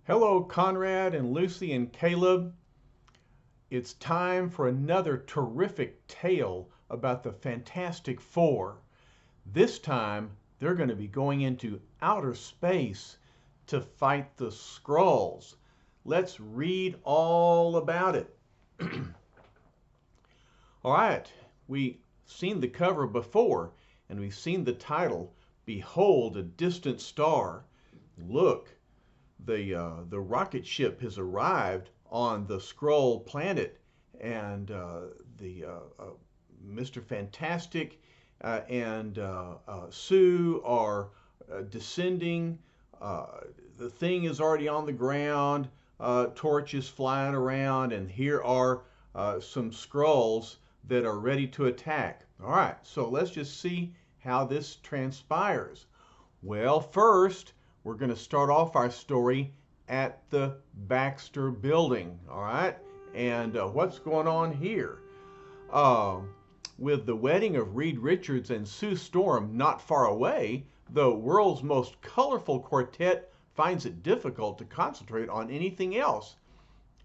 Hello, Conrad and Lucy and Caleb. It's time for another terrific tale about the Fantastic Four. This time, they're going to be going into outer space to fight the Skrulls. Let's read all about it. All right, we've seen the cover before, and we've seen the title, Behold a Distant Star. Look, the rocket ship has arrived on the Skrull planet, and the Mr. Fantastic and Sue are descending. The thing is already on the ground. Torch is flying around, and here are some Skrulls that are ready to attack. All right, so let's just see how this transpires. Well, first, we're going to start off our story at the Baxter Building, all right? And what's going on here? Uh, with the wedding of Reed Richards and Sue Storm not far away, the world's most colorful quartet finds it difficult to concentrate on anything else.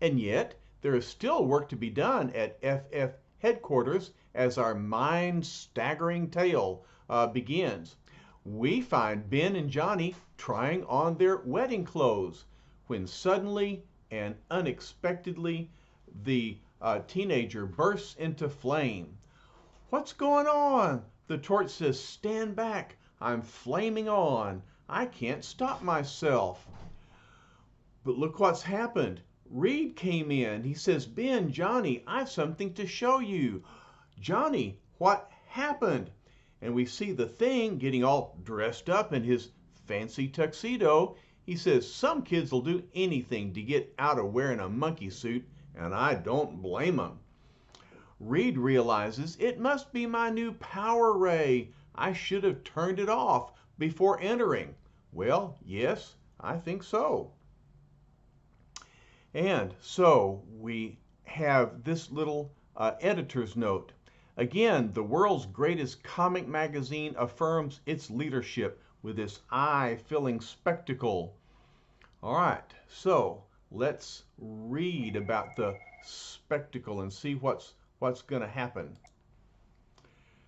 And yet, there is still work to be done at FF headquarters as our mind-staggering tale begins. We find Ben and Johnny trying on their wedding clothes when suddenly and unexpectedly the teenager bursts into flame. What's going on? The torch says, stand back. I'm flaming on. I can't stop myself. But look what's happened. Reed came in. He says, Ben, Johnny, I've something to show you. Johnny, what happened? And we see the Thing getting all dressed up in his fancy tuxedo. He says some kids will do anything to get out of wearing a monkey suit, and I don't blame them. Reed realizes it must be my new power ray. I should have turned it off before entering. Well, yes, I think so. And so we have this little editor's note. Again, the world's greatest comic magazine affirms its leadership with this eye-filling spectacle. All right, so let's read about the spectacle and see what's going to happen.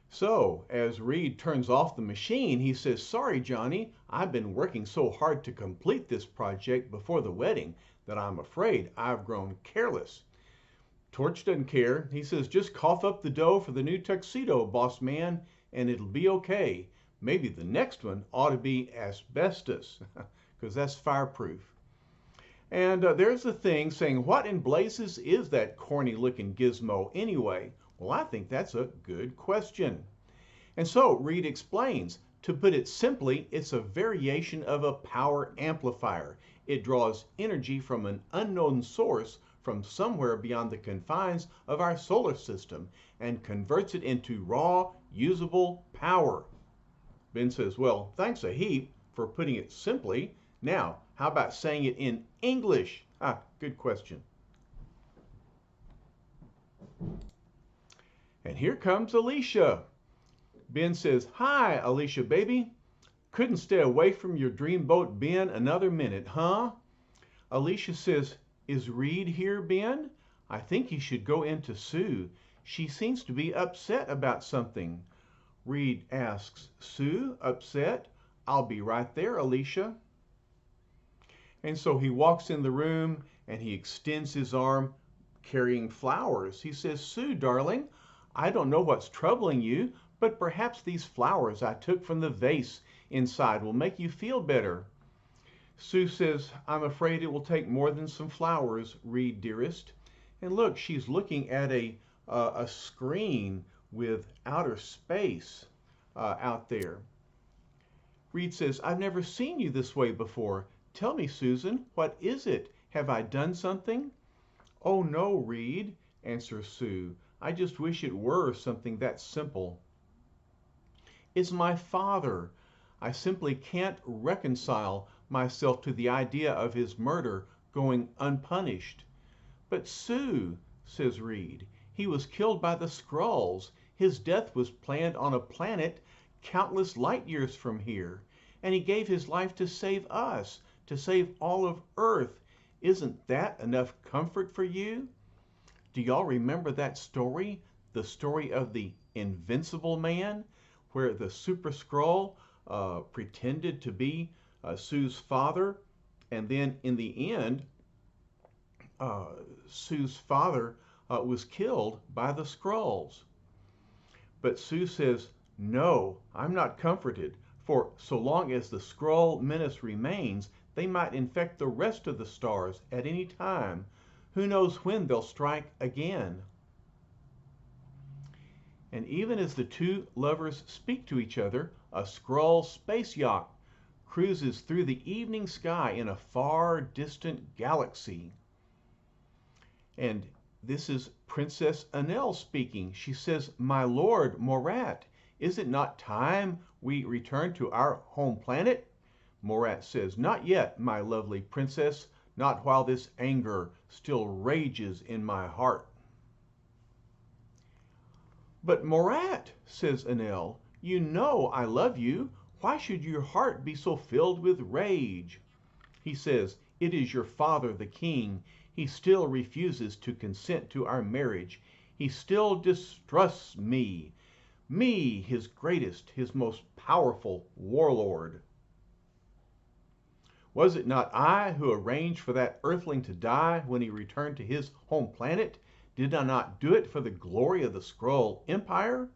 So, as Reed turns off the machine, he says, sorry, Johnny, I've been working so hard to complete this project before the wedding that I'm afraid I've grown careless. Torch doesn't care. He says, just cough up the dough for the new tuxedo, boss man, and it'll be okay. Maybe the next one ought to be asbestos, because that's fireproof. And there's the Thing saying, what in blazes is that corny-looking gizmo anyway? Well, I think that's a good question. And so Reed explains, to put it simply, it's a variation of a power amplifier. It draws energy from an unknown source from somewhere beyond the confines of our solar system and converts it into raw, usable power. Ben says, well, thanks a heap for putting it simply. Now, how about saying it in English? Good question. And here comes Alicia. Ben says, hi, Alicia, baby. Couldn't stay away from your dreamboat, Ben, another minute, huh? Alicia says, is Reed here, Ben? I think he should go in to Sue. She seems to be upset about something. Reed asks, Sue, upset? I'll be right there, Alicia. And so he walks in the room and he extends his arm carrying flowers. He says, Sue, darling, I don't know what's troubling you, but perhaps these flowers I took from the vase inside will make you feel better. Sue says, I'm afraid it will take more than some flowers, Reed, dearest. And look, she's looking at a screen with outer space out there. Reed says, I've never seen you this way before. Tell me, Susan, what is it? Have I done something? Oh, no, Reed, answers Sue. I just wish it were something that simple. It's my father. I simply can't reconcile myself to the idea of his murder going unpunished. But Sue, says Reed, he was killed by the Skrulls. His death was planned on a planet countless light years from here, and he gave his life to save us, to save all of Earth. Isn't that enough comfort for you? Do y'all remember that story? The story of the Invincible Man, where the Super Skrull pretended to be Sue's father, and then in the end, uh, Sue's father was killed by the Skrulls. But Sue says, "No, I'm not comforted, for so long as the Skrull menace remains, they might infect the rest of the stars at any time. Who knows when they'll strike again?" And even as the two lovers speak to each other, a Skrull space yacht cruises through the evening sky in a far distant galaxy. And this is Princess Anel speaking. She says, "My lord Morat, is it not time we return to our home planet?" Morat says, "Not yet, my lovely princess, not while this anger still rages in my heart." "But Morat," says Anel, "you know I love you. Why should your heart be so filled with rage?" He says, "It is your father, the king. He still refuses to consent to our marriage. He still distrusts me, his greatest, his most powerful warlord. Was it not I who arranged for that earthling to die when he returned to his home planet? Did I not do it for the glory of the Skrull Empire?"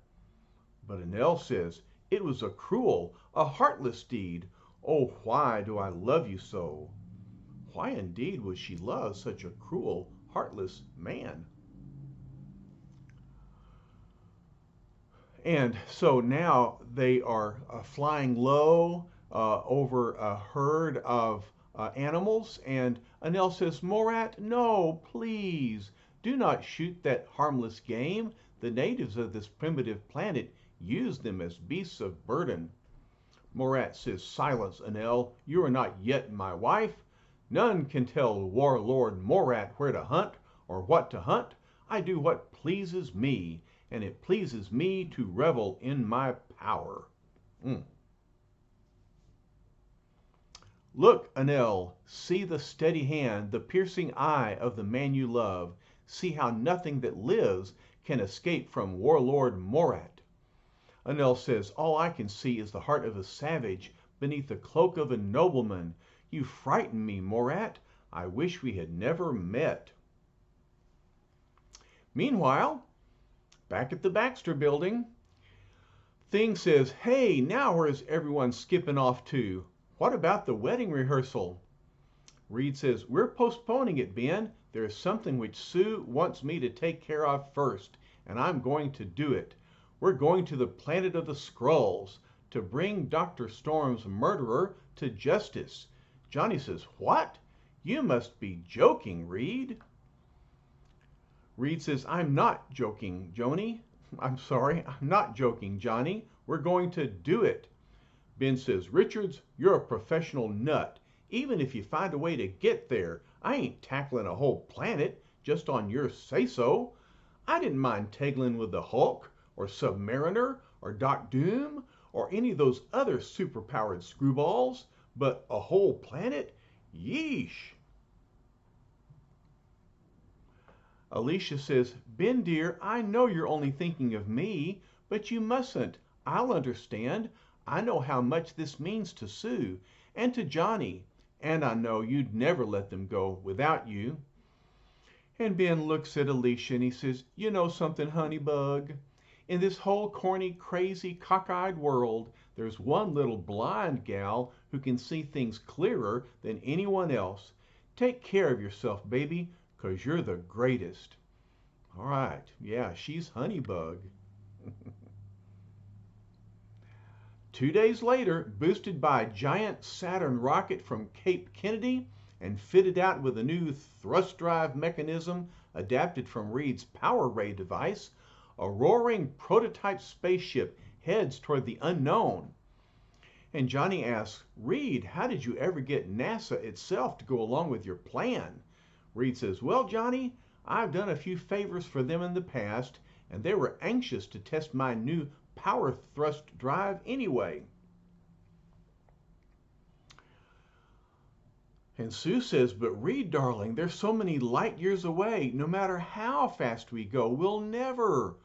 But Anel says, "It was a cruel, a heartless deed. Oh, why do I love you so?" Why indeed would she love such a cruel, heartless man? And so now they are flying low over a herd of animals, and Anel says, "Morat, no, please, do not shoot that harmless game. The natives of this primitive planet use them as beasts of burden." Morat says, "Silence, Anel, you are not yet my wife. None can tell Warlord Morat where to hunt or what to hunt. I do what pleases me, and it pleases me to revel in my power." Mm. "Look, Anel, see the steady hand, the piercing eye of the man you love. See how nothing that lives can escape from Warlord Morat." Anel says, "All I can see is the heart of a savage beneath the cloak of a nobleman. You frighten me, Morat. I wish we had never met." Meanwhile, back at the Baxter Building, Thing says, "Hey, now where's everyone skipping off to? What about the wedding rehearsal?" Reed says, "We're postponing it, Ben. There's something which Sue wants me to take care of first, and I'm going to do it. We're going to the planet of the Skrulls to bring Dr. Storm's murderer to justice." Johnny says, "What? You must be joking, Reed." Reed says, "I'm not joking, Joni. I'm not joking, Johnny. We're going to do it." Ben says, "Richards, you're a professional nut. Even if you find a way to get there, I ain't tackling a whole planet just on your say-so. I didn't mind taggling with the Hulk or Submariner or Doc Doom or any of those other superpowered screwballs, but a whole planet? Yeesh." Alicia says, "Ben dear, I know you're only thinking of me, but you mustn't. I'll understand. I know how much this means to Sue and to Johnny, and I know you'd never let them go without you." And Ben looks at Alicia and he says, "You know something, Honeybug? In this whole corny, crazy, cockeyed world, there's one little blind gal who can see things clearer than anyone else. Take care of yourself, baby, 'cause you're the greatest." All right, yeah, she's Honeybug. 2 days later, boosted by a giant Saturn rocket from Cape Kennedy and fitted out with a new thrust drive mechanism adapted from Reed's Power Ray device, a roaring prototype spaceship heads toward the unknown. And Johnny asks, "Reed, how did you ever get NASA itself to go along with your plan?" Reed says, "Well, Johnny, I've done a few favors for them in the past, and they were anxious to test my new power thrust drive anyway." And Sue says, but Reed, darling, they're so many light years away. No matter how fast we go, we'll never.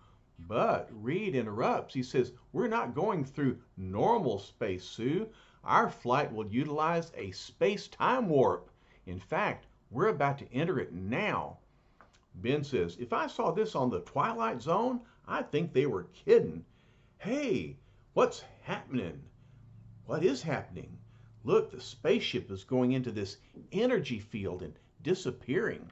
But Reed interrupts. He says, we're not going through normal space, Sue. Our flight will utilize a space-time warp. In fact, we're about to enter it now. Ben says, if I saw this on the Twilight Zone, I'd think they were kidding. Hey, what's happening? What is happening? Look, the spaceship is going into this energy field and disappearing.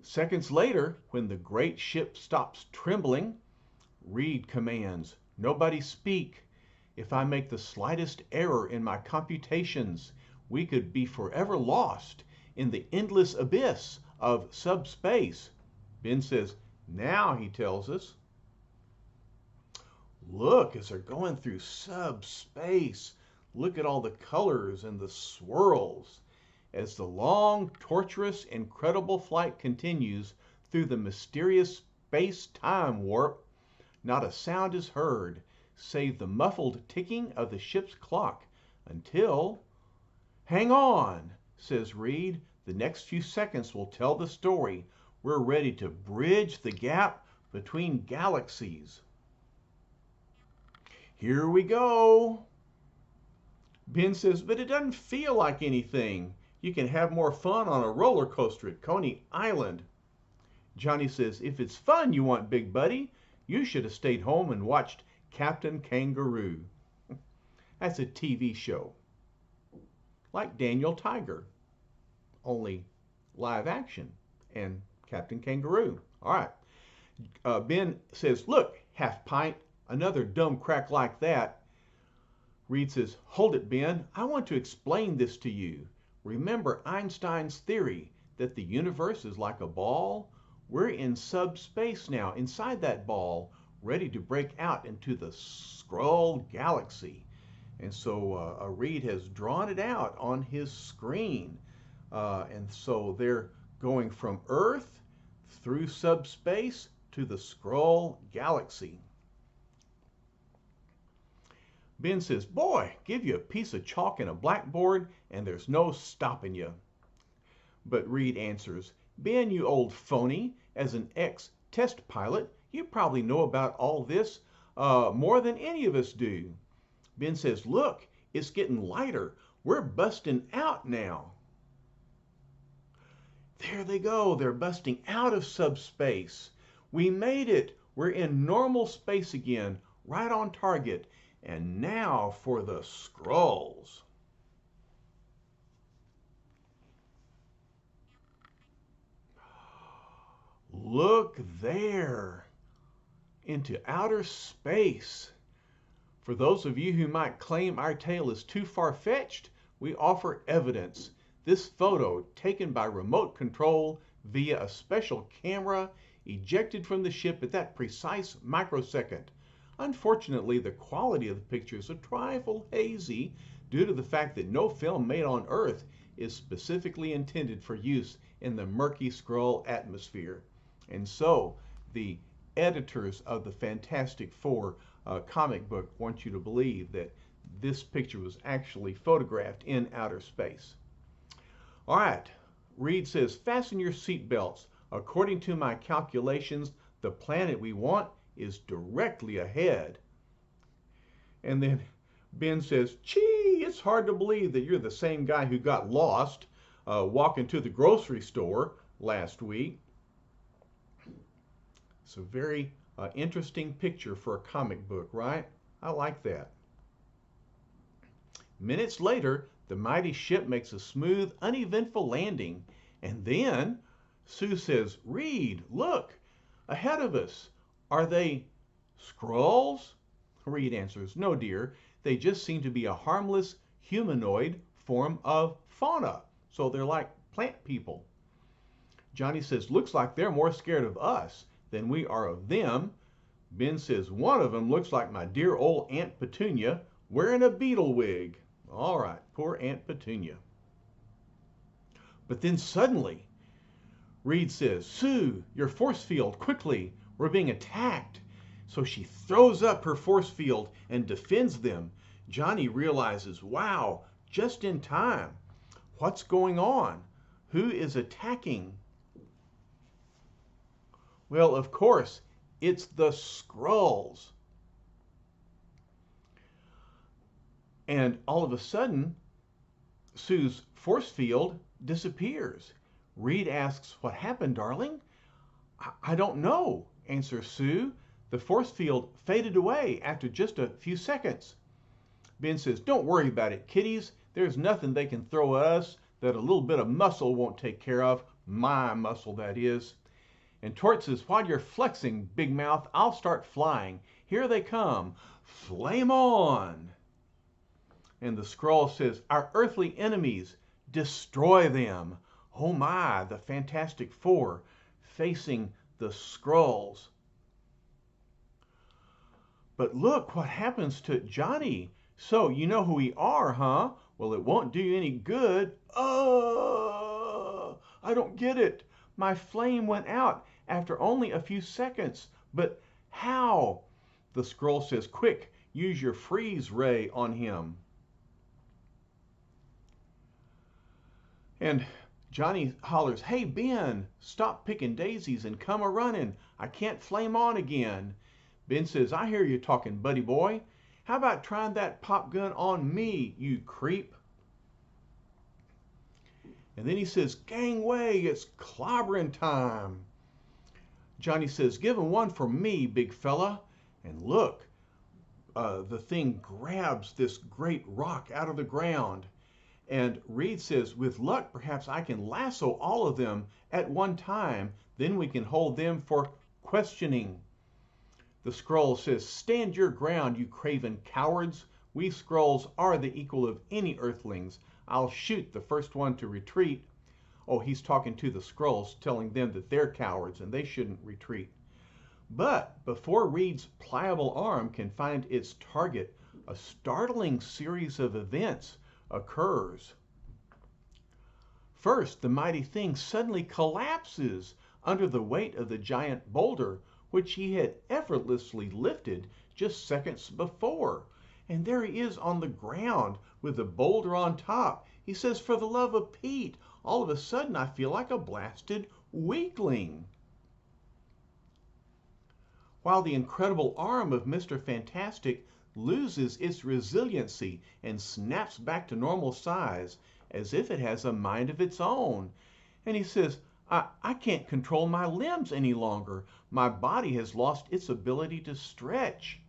Seconds later, when the great ship stops trembling, Reed commands, nobody speak. If I make the slightest error in my computations, we could be forever lost in the endless abyss of subspace. Ben says, now, he tells us. Look, as they're going through subspace, look at all the colors and the swirls. As the long, torturous, incredible flight continues through the mysterious space-time warp, not a sound is heard, save the muffled ticking of the ship's clock, until... Hang on, says Reed. The next few seconds will tell the story. We're ready to bridge the gap between galaxies. Here we go. Ben says, but it doesn't feel like anything. You can have more fun on a roller coaster at Coney Island. Johnny says, if it's fun you want, big buddy, you should have stayed home and watched Captain Kangaroo. That's a TV show. Like Daniel Tiger, only live action, and Captain Kangaroo. All right. Ben says, look, half pint, another dumb crack like that. Reed says, hold it, Ben. I want to explain this to you. Remember Einstein's theory that the universe is like a ball? We're in subspace now, inside that ball, ready to break out into the Skrull galaxy. And so Reed has drawn it out on his screen. And so they're going from Earth through subspace to the Skrull galaxy. Ben says, boy, give you a piece of chalk and a blackboard and there's no stopping you. But Reed answers, Ben, you old phony, as an ex-test pilot, you probably know about all this more than any of us do. Ben says, look, it's getting lighter. We're busting out now. There they go. They're busting out of subspace. We made it. We're in normal space again, right on target. And now for the Skrulls. Look there, into outer space. For those of you who might claim our tale is too far-fetched, we offer evidence. This photo, taken by remote control via a special camera, ejected from the ship at that precise microsecond. Unfortunately, the quality of the picture is a trifle hazy due to the fact that no film made on Earth is specifically intended for use in the murky Skrull atmosphere. And so, the editors of the Fantastic Four comic book want you to believe that this picture was actually photographed in outer space. All right, Reed says, fasten your seatbelts. According to my calculations, the planet we want is directly ahead. And then Ben says, gee, it's hard to believe that you're the same guy who got lost walking to the grocery store last week. It's a very interesting picture for a comic book, right? I like that. Minutes later, the mighty ship makes a smooth, uneventful landing. And then Sue says, Reed, look, ahead of us. Are they Skrulls? Reed answers, no, dear. They just seem to be a harmless humanoid form of fauna. So they're like plant people. Johnny says, looks like they're more scared of us than we are of them. Ben says, one of them looks like my dear old Aunt Petunia wearing a beetle wig. All right, poor Aunt Petunia. But then suddenly, Reed says, Sue, your force field, quickly, we're being attacked. So she throws up her force field and defends them. Johnny realizes, wow, just in time. What's going on? Who is attacking? Well, of course, it's the Skrulls. And all of a sudden, Sue's force field disappears. Reed asks, "What happened, darling?" I don't know," answers Sue. "The force field faded away after just a few seconds." Ben says, "Don't worry about it, kiddies. There's nothing they can throw at us that a little bit of muscle won't take care of. My muscle, that is." And Tort says, "While you're flexing, Big Mouth, I'll start flying. Here they come. Flame on!" And the Skrull says, "Our earthly enemies, destroy them." Oh my, the Fantastic Four facing the Skrulls. But look what happens to Johnny. "So you know who we are, huh? Well, it won't do you any good." I don't get it. My flame went out after only a few seconds. But how? The Skrull says, "Quick, use your freeze ray on him." And Johnny hollers, "Hey, Ben, stop picking daisies and come a-running. I can't flame on again." Ben says, "I hear you talking, buddy boy. How about trying that pop gun on me, you creep?" And then he says, "Gangway, it's clobbering time." Johnny says, "Give him one for me, big fella." And look, the thing grabs this great rock out of the ground. And Reed says, "With luck, perhaps I can lasso all of them at one time. Then we can hold them for questioning." The Skrull says, "Stand your ground, you craven cowards. We Skrulls are the equal of any Earthlings. I'll shoot the first one to retreat." Oh, he's talking to the Skrulls, telling them that they're cowards and they shouldn't retreat. But before Reed's pliable arm can find its target, a startling series of events occurs. First, the mighty thing suddenly collapses under the weight of the giant boulder, which he had effortlessly lifted just seconds before. And there he is on the ground with the boulder on top. He says, "For the love of Pete, all of a sudden I feel like a blasted weakling." While the incredible arm of Mr. Fantastic loses its resiliency and snaps back to normal size as if it has a mind of its own. And he says, I can't control my limbs any longer. My body has lost its ability to stretch."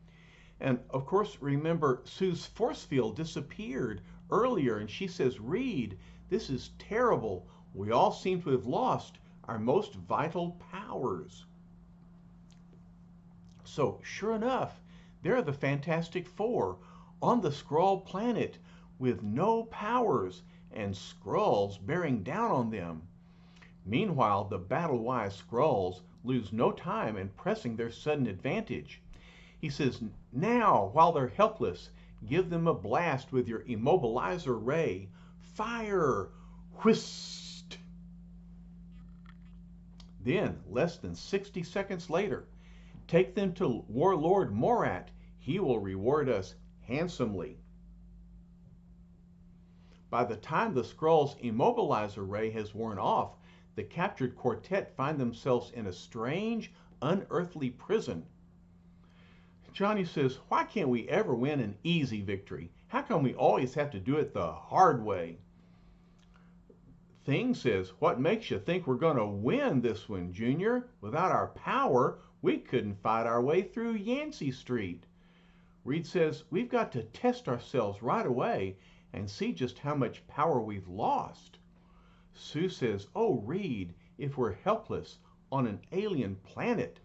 And of course, remember, Sue's force field disappeared earlier, and she says, "Reed, this is terrible. We all seem to have lost our most vital powers." So sure enough, there are the Fantastic Four on the Skrull planet with no powers and Skrulls bearing down on them. Meanwhile, the battle-wise Skrulls lose no time in pressing their sudden advantage. He says, "Now, while they're helpless, give them a blast with your immobilizer ray. Fire! Whist!" Then, less than 60 seconds later, "Take them to Warlord Morat. He will reward us handsomely." By the time the Skrull's immobilizer ray has worn off, the captured quartet find themselves in a strange, unearthly prison. Johnny says, "Why can't we ever win an easy victory? How come we always have to do it the hard way?" Thing says, "What makes you think we're going to win this one, Junior? Without our power, we couldn't fight our way through Yancey Street." Reed says, "We've got to test ourselves right away and see just how much power we've lost." Sue says, "Oh, Reed, if we're helpless on an alien planet."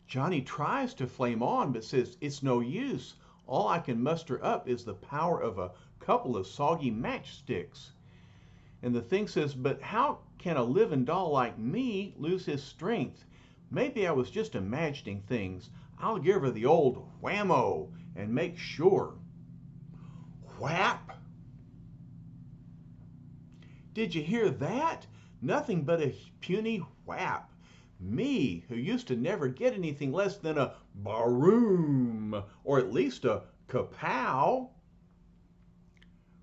Johnny tries to flame on, but says, "It's no use. All I can muster up is the power of a couple of soggy matchsticks." And the thing says, "But how can a living doll like me lose his strength? Maybe I was just imagining things. I'll give her the old whammo and make sure." Whap! Did you hear that? Nothing but a puny whap. Me, who used to never get anything less than a baroom, or at least a kapow.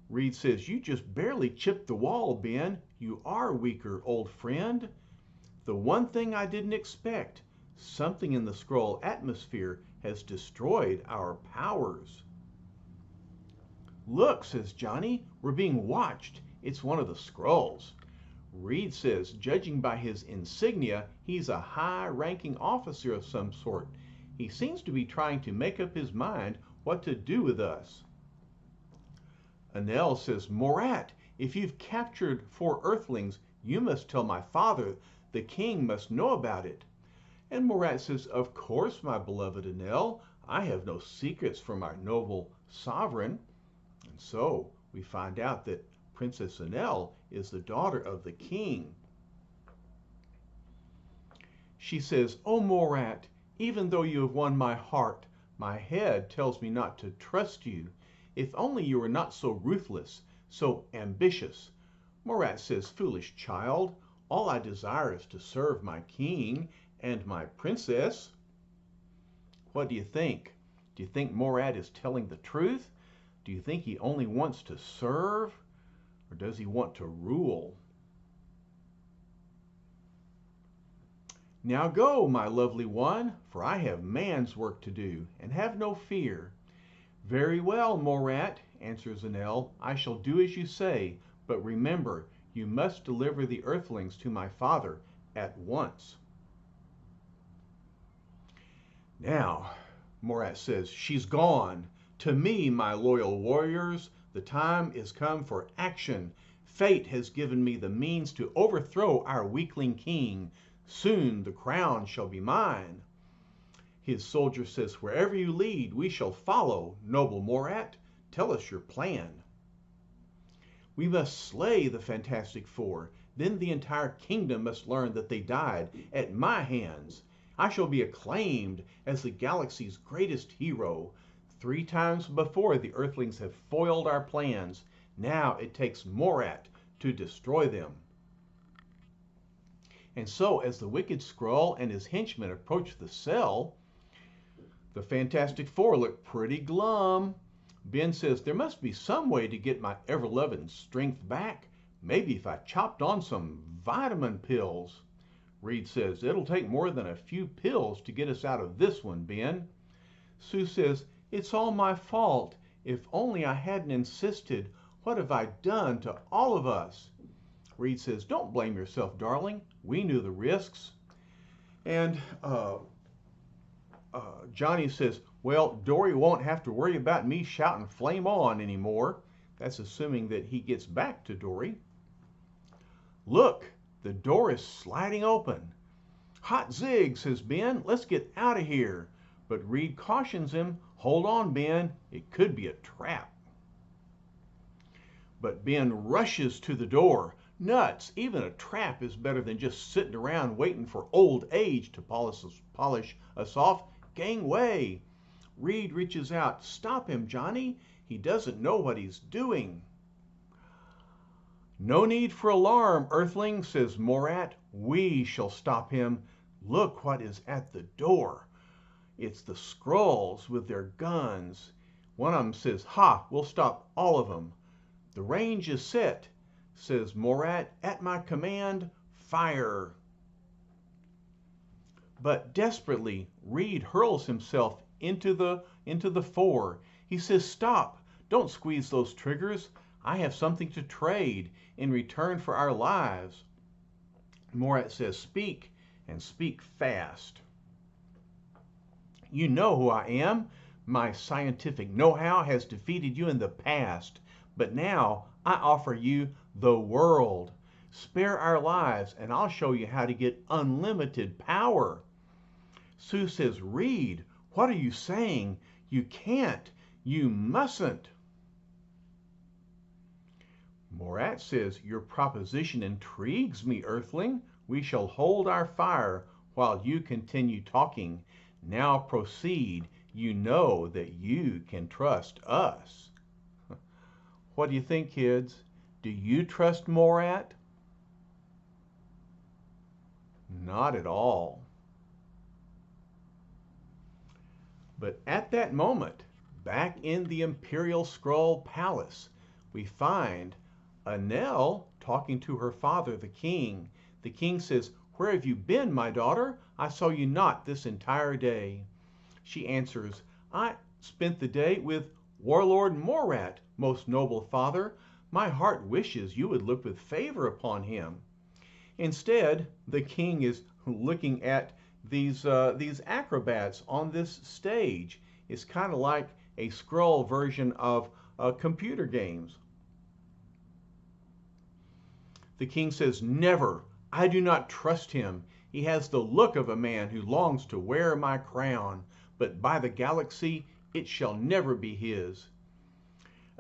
Reed says, "You just barely chipped the wall, Ben. You are weaker, old friend. The one thing I didn't expect, something in the scroll atmosphere has destroyed our powers." "Look," says Johnny, "we're being watched. It's one of the scrolls." Reed says, judging by his insignia, he's a high-ranking officer of some sort. He seems to be trying to make up his mind what to do with us. Enel says, "Morat, if you've captured 4 Earthlings, you must tell my father. The king must know about it." And Morat says, "Of course, my beloved Enel. I have no secrets from our noble sovereign." And so we find out that Princess Enel is the daughter of the king. She says, "Oh, Morat, even though you have won my heart, my head tells me not to trust you. If only you were not so ruthless, so ambitious." Morat says, "Foolish child, all I desire is to serve my king and my princess." What do you think? Do you think Morat is telling the truth? Do you think he only wants to serve? Or does he want to rule? "Now go, my lovely one, for I have man's work to do, and have no fear." "Very well, Morat," answers Enel, "I shall do as you say, but remember, you must deliver the Earthlings to my father at once." Now, Morat says, "She's gone. To me, my loyal warriors, the time is come for action. Fate has given me the means to overthrow our weakling king. Soon the crown shall be mine." His soldier says, "Wherever you lead, we shall follow. Noble Morat, tell us your plan." "We must slay the Fantastic Four. Then the entire kingdom must learn that they died at my hands. I shall be acclaimed as the galaxy's greatest hero. 3 times before the Earthlings have foiled our plans. Now it takes Morat to destroy them." And so, as the wicked Skrull and his henchmen approach the cell, the Fantastic Four look pretty glum. Ben says, "There must be some way to get my ever-loving strength back. Maybe if I chopped on some vitamin pills." Reed says, "It'll take more than a few pills to get us out of this one, Ben." Sue says, "It's all my fault. If only I hadn't insisted. What have I done to all of us?" Reed says, "Don't blame yourself, darling. We knew the risks." And Johnny says, "Well, Dory won't have to worry about me shouting 'Flame on' anymore." That's assuming that he gets back to Dory. "Look, the door is sliding open." "Hot zig," says Ben. "Let's get out of here." But Reed cautions him, "Hold on, Ben. It could be a trap." But Ben rushes to the door. Nuts! Even a trap is better than just sitting around waiting for old age to polish us off. Gangway! Reed reaches out. "Stop him, Johnny. He doesn't know what he's doing." "No need for alarm, Earthling," says Morat. "We shall stop him. Look what is at the door. It's the Skrulls with their guns." One of them says, "Ha, we'll stop all of them." "The range is set," says Morat. "At my command, fire." But desperately, Reed hurls himself into the four. He says, "Stop! Don't squeeze those triggers. I have something to trade in return for our lives." Morat says, "Speak, and speak fast." "You know who I am. My scientific know-how has defeated you in the past, but now I offer you the world. Spare our lives, and I'll show you how to get unlimited power." Sue says, "Reed, what are you saying? You can't. You mustn't." Morat says, "Your proposition intrigues me, Earthling. We shall hold our fire while you continue talking. Now proceed. You know that you can trust us." What do you think, kids? Do you trust Morat? Not at all. But at that moment, back in the Imperial Skrull Palace, we find Nell talking to her father, the king. The king says, "Where have you been, my daughter? I saw you not this entire day." She answers, "I spent the day with Warlord Morat, most noble father. My heart wishes you would look with favor upon him." Instead, the king is looking at these acrobats on this stage. It's kind of like a scroll version of computer games. The king says, "Never. I do not trust him. He has the look of a man who longs to wear my crown, but by the galaxy, it shall never be his."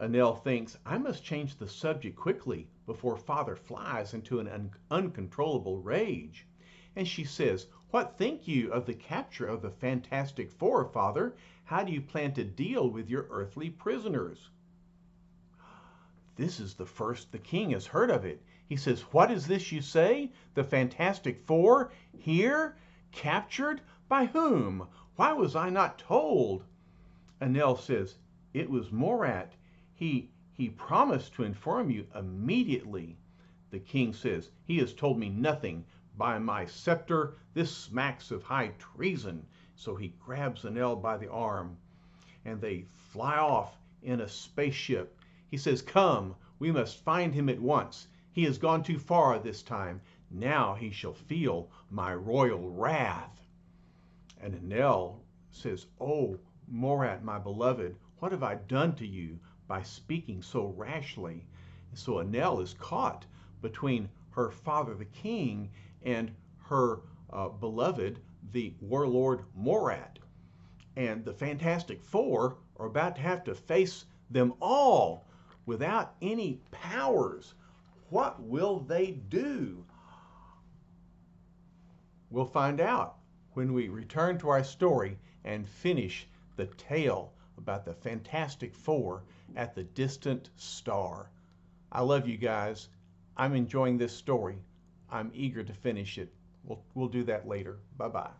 Nell thinks, "I must change the subject quickly before father flies into an uncontrollable rage." And she says, "What think you of the capture of the Fantastic Four, father? How do you plan to deal with your earthly prisoners?" This is the first the king has heard of it. He says, "What is this you say? The Fantastic Four? Here? Captured? By whom? Why was I not told?" And Nell says, "It was Morat. He promised to inform you immediately." The king says, "He has told me nothing. By my scepter, this smacks of high treason." So he grabs Nell by the arm, and they fly off in a spaceship. He says, "Come, we must find him at once. He has gone too far this time. Now he shall feel my royal wrath." And Nell says, "Oh, Morat, my beloved, what have I done to you by speaking so rashly?" And so Nell is caught between her father, the king, and her beloved, the warlord Morat. And the Fantastic Four are about to have to face them all without any powers. What will they do? We'll find out when we return to our story and finish the tale about the Fantastic Four at the distant star. I love you guys. I'm enjoying this story. I'm eager to finish it. We'll do that later. Bye-bye.